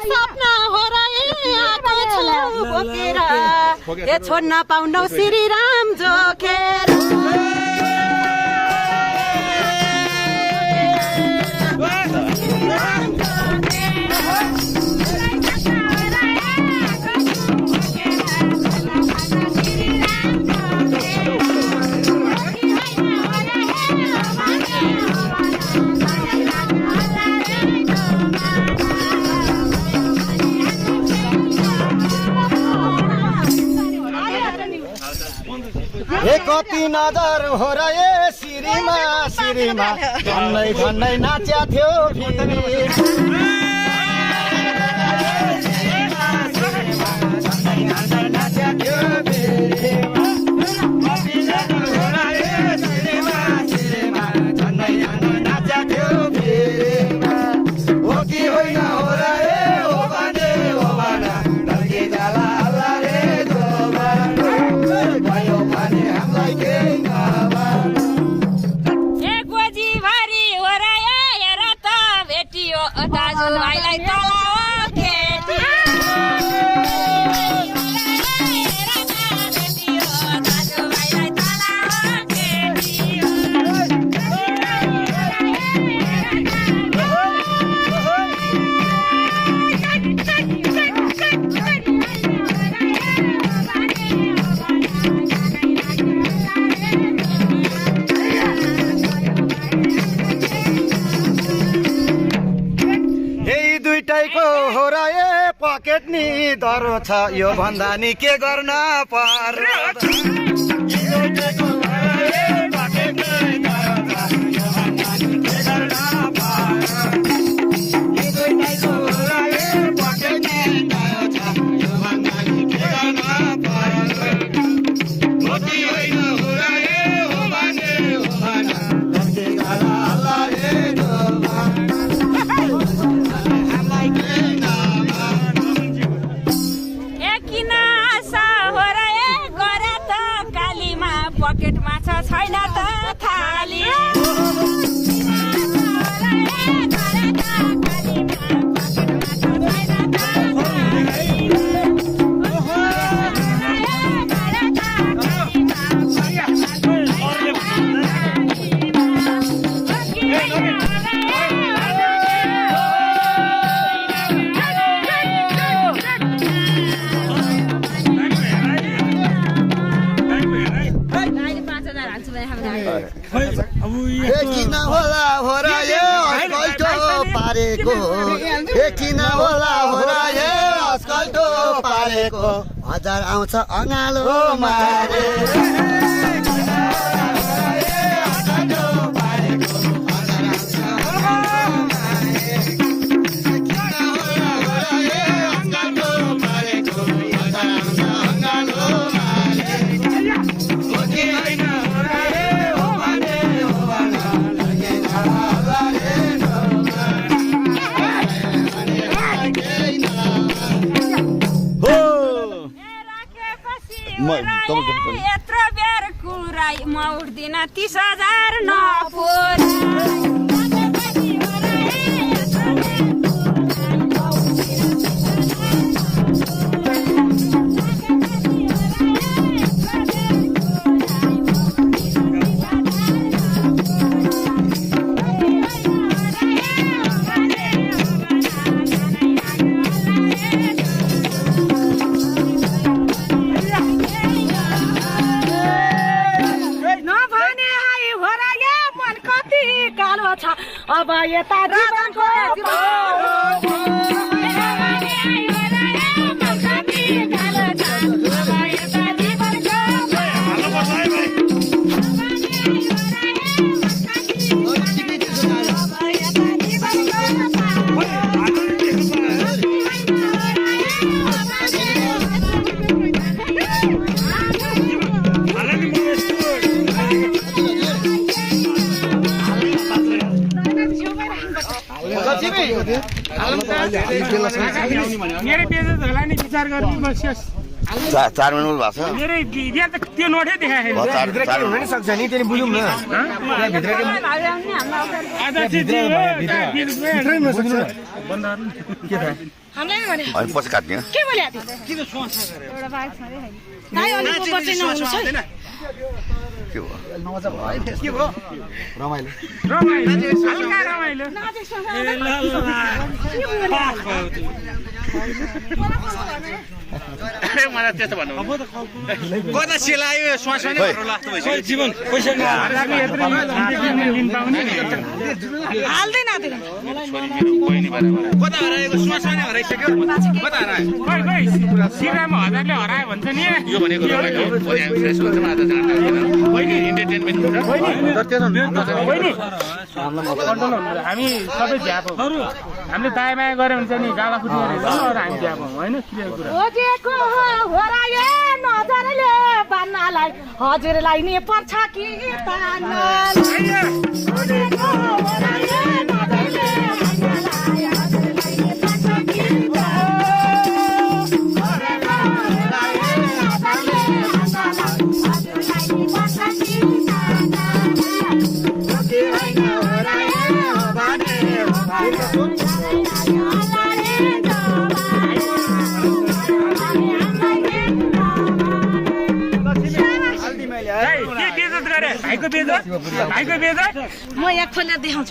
सपना हो र आएको छु बोकेर ए छोड्न पाउनौ श्री राम जोखेर कति नजर हो र ए सिरीमा सिरीमा झन्नै झन्नै नाच्या थियो पकेट नि दरो छ यो भन्दा नि के गर्न पर्छ किन होला हो र यो अस्कल्टो पारेको किन होला हो र यो अस्कल्टो पारेको हजार आउँछ अँगालो मारे यत्रो बेर कुरा म उठ्दिन 30,000 नपुर अब यता जीवनको मेरो पेजेस होला नि विचार गर्ने बस 4 मिनेट भएको छ मेरो यहाँ त त्यो नोटै देखाएको छैन भित्र के हुन सक्छ नि त्यसले बुझौँ न त्यहाँ भित्र के आधा चाहिँ भित्रै नसक्नु बन्दाहरु के थाहा हामीलाई नि भने अनि पछि काट्ने हो? के बोले दाइ अलिक पछि नहुनु छ के हो? रमाइलो हल्का रमाइलो मलाई त्यस्तो भन्नु कता सिलायो श्वास नै भरो लाग्छ भइसक्यो जीवन पैसा हल्का यत्रो लिन पाउने हाल्दैन त्यो कता हराएको श्वास नै हराइसक्यो कता हरायो खोइ खोइ सिरामा हजारले हरायो भन्छ नि यो भनेको रमाइलो हो भोलि हामी फ्रेस हुन्छ आज जान होइन इन्टरटेनमेन्ट हुन्छ हामी सबै झ्याप हो हामीले दायाँ बायाँ गऱ्यो भने चाहिँ नि गाला फुट्ने रहेछ हामी झ्याप हौ होइन क्लियर कुरा खोजेको होराए नजरले बान्नालाई हजुरलाई नि पर्छ कि तान्नलाई खोजेको होराए नजरले बान्नालाई हजुरलाई नि पर्छ कि भाइको बेजत भाइको बेजत म एक फुल देखाउँछु